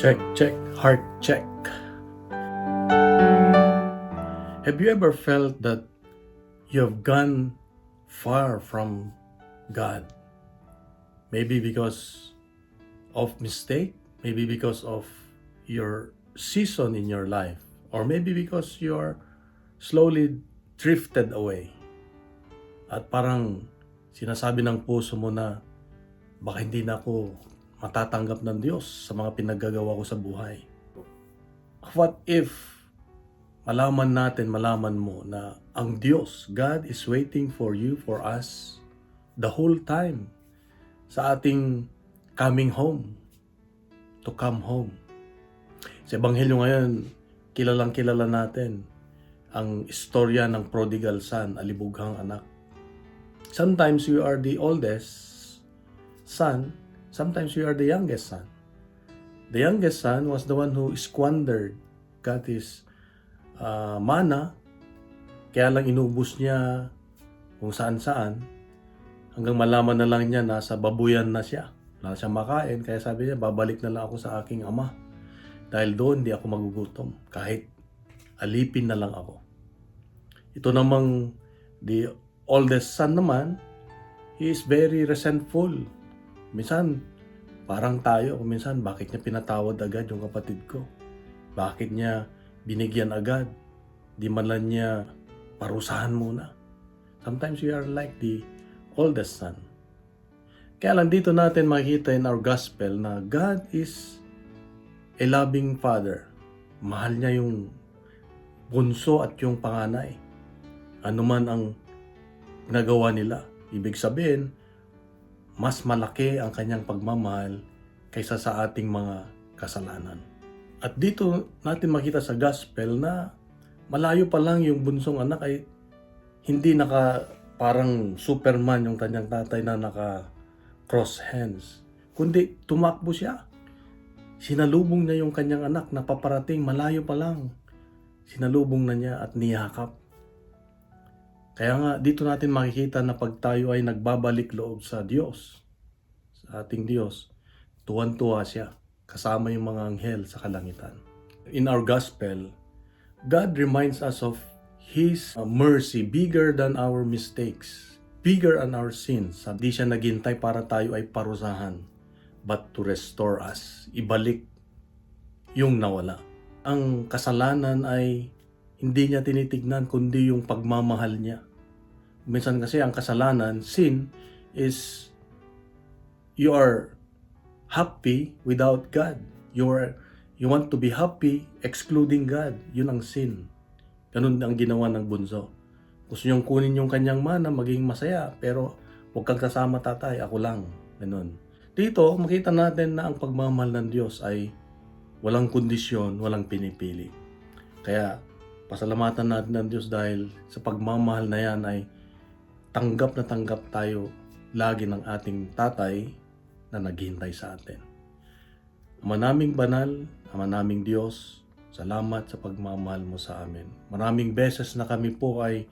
Check, check, heart check. Have you ever felt that you have gone far from God? Maybe because of mistake, maybe because of your season in your life, or maybe because you're slowly drifted away. At parang sinasabi ng puso mo na baka hindi na ako matatanggap ng Diyos sa mga pinaggagawa ko sa buhay. What if malaman mo na ang Diyos, God is waiting for you, for us, the whole time sa ating coming home, to come home. Sa Ebanghelyo ngayon, kilala natin ang istorya ng prodigal son, alibughang anak. Sometimes we are the oldest son, sometimes we are the youngest son. The youngest son was the one who squandered God's mana, kaya lang inubos niya kung saan-saan, hanggang malaman na lang niya nasa babuyan na siya. Wala siyang makain, kaya sabi niya, babalik na lang ako sa aking ama. Dahil doon, di ako magugutom. Kahit alipin na lang ako. Ito namang, the oldest son naman, he is very resentful. Minsan, parang tayo, minsan, bakit niya pinatawad agad yung kapatid ko? Bakit niya binigyan agad? Di man lang niya parusahan muna. Sometimes we are like the oldest son. Kaya lang dito natin makikita in our gospel na God is a loving father. Mahal niya yung bunso at yung panganay. Ano man ang nagawa nila. Ibig sabihin, mas malaki ang kanyang pagmamahal kaysa sa ating mga kasalanan. At dito natin makita sa gospel na malayo pa lang yung bunsong anak ay hindi parang Superman yung kanyang tatay na cross hands. Kundi tumakbo siya. Sinalubong niya yung kanyang anak na paparating malayo pa lang. Sinalubong na niya at niyakap. Kaya nga dito natin makikita na pag tayo ay nagbabalik loob sa Diyos, sa ating Diyos, tuwan-tuwa siya kasama yung mga anghel sa kalangitan. In our gospel, God reminds us of His mercy bigger than our mistakes, bigger than our sins. Hindi siya naghintay para tayo ay parusahan, but to restore us, ibalik yung nawala. Ang kasalanan ay hindi niya tinitignan kundi yung pagmamahal niya. Minsan kasi ang kasalanan, sin, is you are happy without God. You want to be happy excluding God. Yun ang sin. Ganun ang ginawa ng bunso. Gusto niyong kunin yung kanyang mana, maging masaya, pero huwag kang kasama tatay, ako lang. Ganun. Dito, makita natin na ang pagmamahal ng Diyos ay walang kondisyon, walang pinipili. Kaya, pasalamatan natin ng Diyos dahil sa pagmamahal na yan ay tanggap na tanggap tayo lagi ng ating tatay na naghihintay sa atin. Ama naming banal, Ama naming Diyos, salamat sa pagmamahal mo sa amin. Maraming beses na kami po ay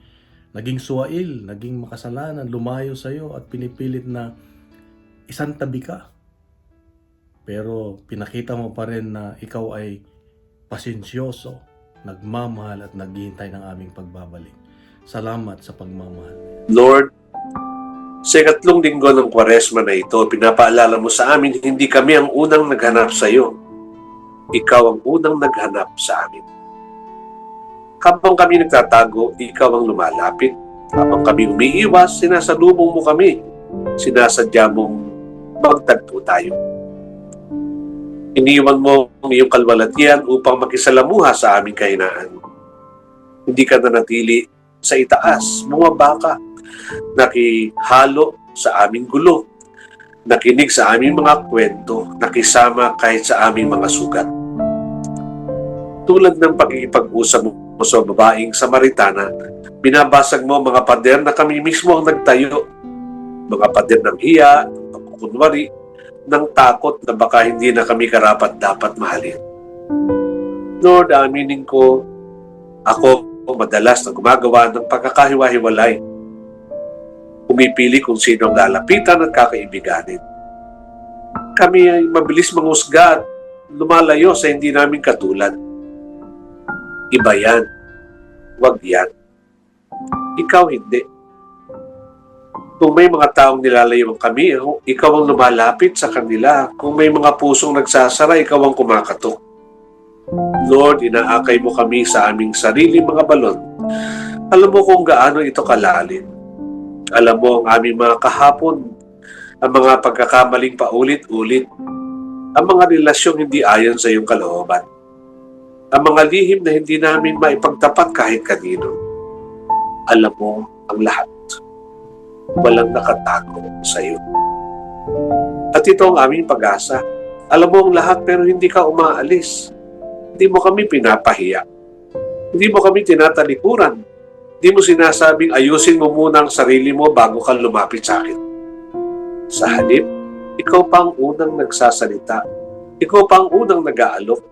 naging suwail, naging makasalanan, lumayo sa iyo at pinipilit na isang tabi ka. Pero pinakita mo pa rin na ikaw ay pasensyoso, nagmamahal at naghihintay ng aming pagbabalik. Salamat sa pagmamahal. Lord, sa ikatlong linggo ng Kwaresma na ito, pinapaalala mo sa amin, hindi kami ang unang naghanap sa iyo. Ikaw ang unang naghanap sa amin. Habang kami nagtatago, ikaw ang lumalapit. Habang kami umiiwas, sinasalubong mo kami. Sinasadya mong magtagpo tayo. Iniwan mo ang iyong kalwalatian upang makisalamuha sa aming kahinaan. Hindi ka nanatili sa itaas, bumaba ka. Nakihalo sa aming gulo. Nakinig sa aming mga kwento. Nakisama kahit sa aming mga sugat. Tulad ng pagkikipag-usap mo sa babaeng Samaritana, binabasag mo mga pader na kami mismo ang nagtayo. Mga pader ng hiya, ng pagkukunwari, ng takot na baka hindi na kami karapat-dapat mahalin. Lord, aminin ko, ako madalas na gumagawa ng pagkakahiwa-hiwalay. Pumipili kung sino ang lalapitan at kakaibiganin. Kami ay mabilis manghusga at lumalayo sa hindi namin katulad. Iba yan. Huwag yan. Ikaw hindi. Kung may mga taong nilalayuan kami, ikaw ang lumalapit sa kanila. Kung may mga pusong nagsasara, ikaw ang kumakatok. Lord, inaakay mo kami sa aming sarili mga balon. Alam mo kung gaano ito kalalim. Alam mo ang aming mga kahapon, ang mga pagkakamaling paulit-ulit, ang mga relasyong hindi ayon sa iyong kalooban, ang mga lihim na hindi namin maipagtapat kahit kanino. Alam mo ang lahat. Walang nakatago sa iyo. At ito ang aming pag-asa. Alam mo ang lahat pero hindi ka umaalis. Hindi mo kami pinapahiya. Hindi mo kami tinatalikuran. Hindi mo sinasabing ayusin mo muna ang sarili mo bago ka lumapit sa akin. Sa halip, ikaw pa ang unang nagsasalita. Ikaw pa ang unang nag-aalok.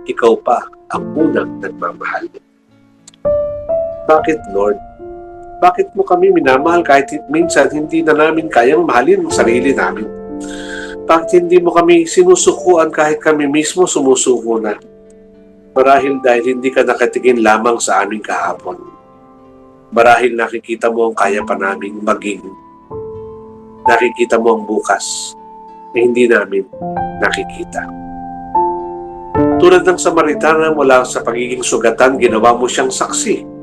Ikaw pa ang unang nagmamahal. Bakit, Lord? Bakit mo kami minamahal kahit minsan hindi na namin kayang mahalin ang sarili namin? Bakit hindi mo kami sinusukuan kahit kami mismo sumusuko na? Marahil dahil hindi ka nakatingin lamang sa aming kahapon. Marahil nakikita mo ang kaya pa naming maging. Nakikita mo ang bukas na hindi namin nakikita. Tulad ng Samaritana, mula sa pagiging sugatan, ginawa mo siyang saksi.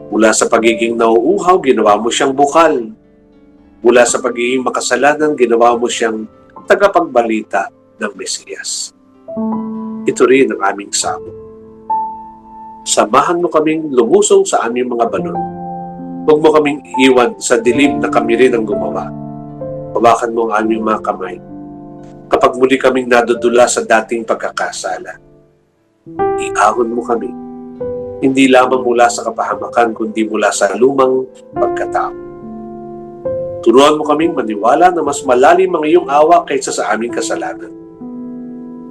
Mula sa pagiging nauuhaw, ginawa mo siyang bukal. Mula sa pagiging makasalanan, ginawa mo siyang tagapagbalita ng Mesiyas. Ito rin ang aming sabot. Samahan mo kaming lumusong sa aming mga balon. Huwag mo kaming iwan sa dilim na kami rin ang gumawa. Hawakan mo ang aming mga kamay. Kapag muli kaming nadudula sa dating pagkakasala, iahon mo kami. Hindi lamang mula sa kapahamakan, kundi mula sa lumang pagkatao. Turuan mo kaming maniwala na mas malalim ang iyong awa kaysa sa aming kasalanan.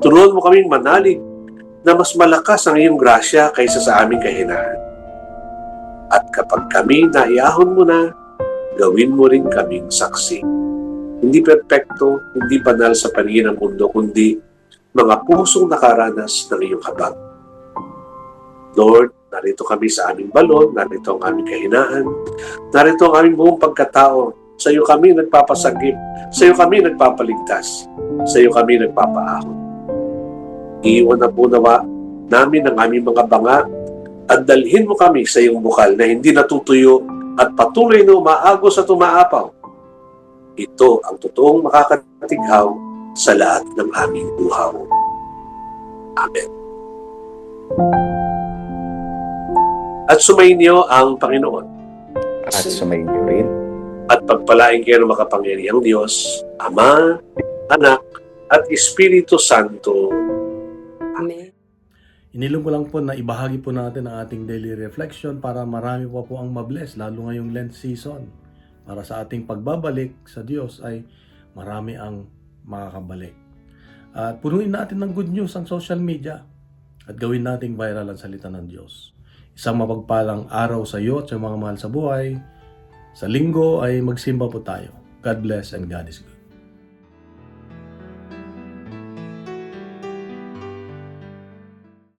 Turuan mo kaming manalig na mas malakas ang iyong grasya kaysa sa aming kahinaan. At kapag kami naiahon mo na, gawin mo rin kaming saksi. Hindi perpekto, hindi banal sa paningin ng mundo, kundi mga pusong nakaranas ng iyong habag. Lord, narito kami sa aming balon, narito ang aming kahinaan, narito ang aming buong pagkatao. Sa iyo kami nagpapasagip, sa iyo kami nagpapaligtas, sa iyo kami nagpapaahon. Iiwan na po nawa namin ang aming mga banga at dalhin mo kami sa iyong bukal na hindi natutuyo at patuloy na umaagos at umaapaw. Ito ang totoong makakatighaw sa lahat ng aming buhaw. Amen. At sumainyo ang Panginoon. At sumainyo rin. At pagpalain kayo ng makapangyarihang Diyos, Ama, Anak, at Espiritu Santo. Amen. Inilong ko lang po na ibahagi po natin ang ating daily reflection para marami pa po ang mabless, lalo ngayong Lent season. Para sa ating pagbabalik sa Diyos ay marami ang makakabalik. At punuin natin ng good news ang social media at gawin nating viral ang salita ng Diyos. Isang mapagpalang araw sa iyo at sa mga mahal sa buhay. Sa linggo ay magsimba po tayo. God bless and God is good.